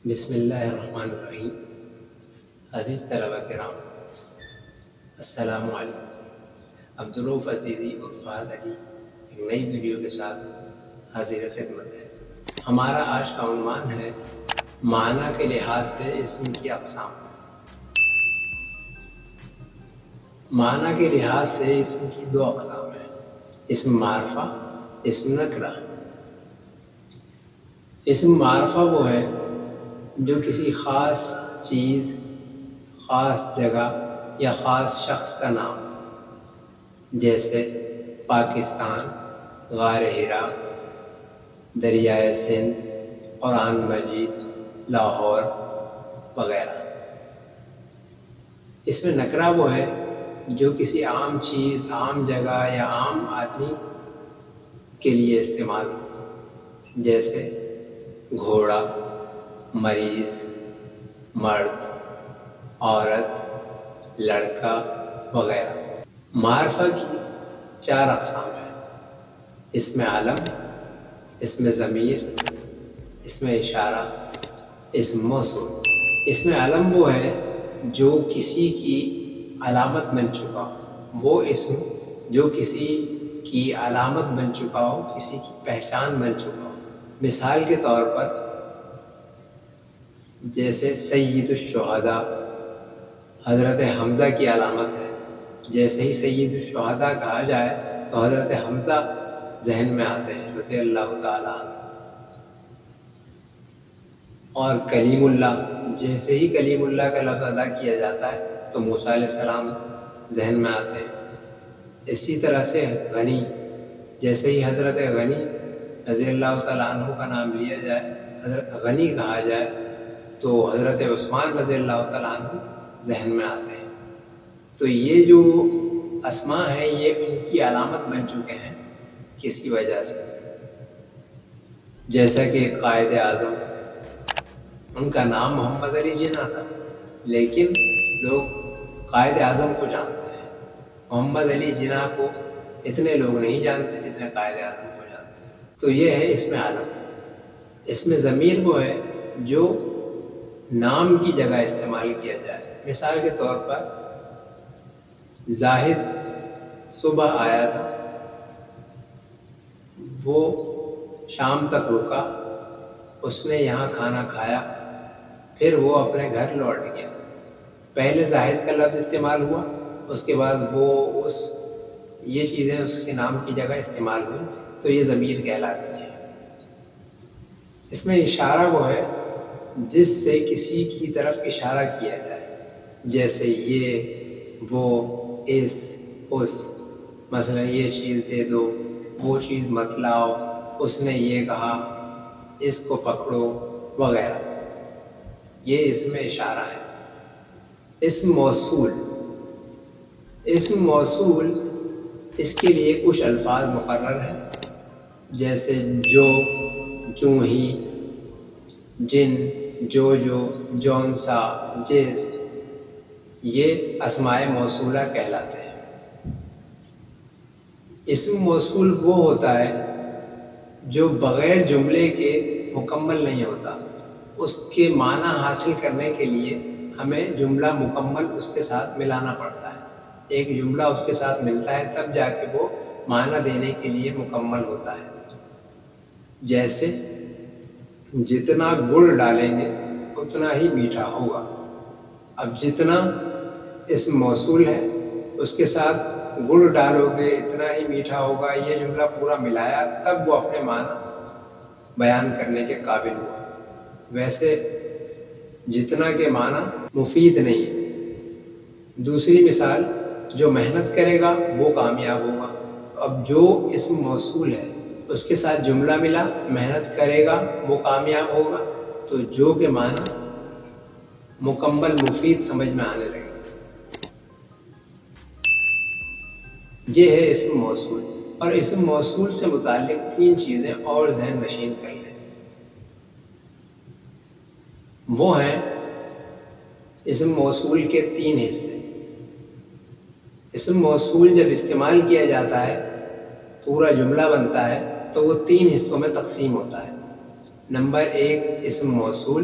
بسم اللہ الرحمن الرحیم۔ عزیز طلبہ کرام، السلام علیکم۔ عبدالرؤف عزیزی عرف فہد علی ایک نئی ویڈیو کے ساتھ حاضر خدمت ہے۔ ہمارا آج کا عنوان ہے معنی کے لحاظ سے اسم کی اقسام۔ معنی کے لحاظ سے اسم کی دو اقسام ہیں، اسم معرفہ، اسم نکرہ۔ اسم معرفہ وہ ہے جو کسی خاص چیز، خاص جگہ یا خاص شخص کا نام، جیسے پاکستان، غار ہرا، دریائے سندھ، قرآن مجید، لاہور وغیرہ۔ اس میں نکرہ وہ ہے جو کسی عام چیز، عام جگہ یا عام آدمی کے لیے استعمال ہو، جیسے گھوڑا، مریض، مرد، عورت، لڑکا وغیرہ۔ معرفہ کی چار اقسام ہیں، اسم علم، اسم ضمیر، اسم اشارہ، اسم موصول۔ اسم علم وہ ہے جو کسی کی علامت بن چکا ہو، وہ اسم جو کسی کی علامت بن چکا ہو، کسی کی پہچان بن چکا ہو۔ مثال کے طور پر جیسے سید الشہداء حضرت حمزہ کی علامت ہے، جیسے ہی سید الشہداء کہا جائے تو حضرت حمزہ ذہن میں آتے ہیں رضی اللہ تعالیٰ عنہ۔ اور کلیم اللہ، جیسے ہی کلیم اللہ کا لفظ ادا کیا جاتا ہے تو موسیٰ علیہ السلام ذہن میں آتے ہیں۔ اسی طرح سے غنی، جیسے ہی حضرت غنی رضی اللہ تعالیٰ عنہ کا نام لیا جائے، حضرت غنی کہا جائے تو حضرت عثمان رضی اللہ تعالیٰ عنہ ذہن میں آتے ہیں۔ تو یہ جو اسماء ہیں یہ ان کی علامت بن چکے ہیں کسی وجہ سے، جیسا کہ قائد اعظم، ان کا نام محمد علی جناح تھا لیکن لوگ قائد اعظم کو جانتے ہیں، محمد علی جناح کو اتنے لوگ نہیں جانتے جتنے قائد اعظم کو جانتے ہیں۔ تو یہ ہے اسم علم۔ اسم ضمیر وہ ہے جو نام کی جگہ استعمال کیا جائے۔ مثال کے طور پر زاہد صبح آیا تھا، وہ شام تک رکا، اس نے یہاں کھانا کھایا، پھر وہ اپنے گھر لوٹ گیا۔ پہلے زاہد کا لفظ استعمال ہوا، اس کے بعد یہ چیزیں اس کے نام کی جگہ استعمال ہوئی، تو یہ ضمیر کہلاتی ہے۔ اس میں اشارہ وہ ہے جس سے کسی کی طرف اشارہ کیا جائے، جیسے یہ، وہ، اس، مثلا یہ چیز دے دو، وہ چیز مت لاؤ، اس نے یہ کہا، اس کو پکڑو وغیرہ۔ یہ اسم اشارہ ہے۔ اسم موصول، اسم موصول اس کے لیے کچھ الفاظ مقرر ہیں، جیسے جو، چوں ہی، جن، جو، جون سا، جس، یہ اسماء موصولہ کہلاتے ہیں۔ اسم موصول وہ ہوتا ہے جو بغیر جملے کے مکمل نہیں ہوتا، اس کے معنی حاصل کرنے کے لیے ہمیں جملہ مکمل اس کے ساتھ ملانا پڑتا ہے۔ ایک جملہ اس کے ساتھ ملتا ہے تب جا کے وہ معنی دینے کے لیے مکمل ہوتا ہے۔ جیسے جتنا گڑ ڈالیں گے اتنا ہی میٹھا ہوگا۔ اب جتنا اسم موصول ہے، اس کے ساتھ گڑ ڈالو گے اتنا ہی میٹھا ہوگا، یہ جملہ پورا ملایا تب وہ اپنے معنی بیان کرنے کے قابل ہوا۔ ویسے جتنا کے معنی مفید نہیں ہے۔ دوسری مثال، جو محنت کرے گا وہ کامیاب ہوگا۔ اب جو اسم موصول ہے اس کے ساتھ جملہ ملا، محنت کرے گا وہ کامیاب ہوگا، تو جو کے معنی مکمل مفید سمجھ میں آنے لگے۔ یہ ہے اسم موصول۔ اور اسم موصول سے متعلق تین چیزیں اور ذہن نشین کر لیں۔ وہ ہیں اسم موصول کے تین حصے۔ اسم موصول جب استعمال کیا جاتا ہے، پورا جملہ بنتا ہے تو وہ تین حصوں میں تقسیم ہوتا ہے۔ نمبر 1 اسم موصول،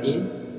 3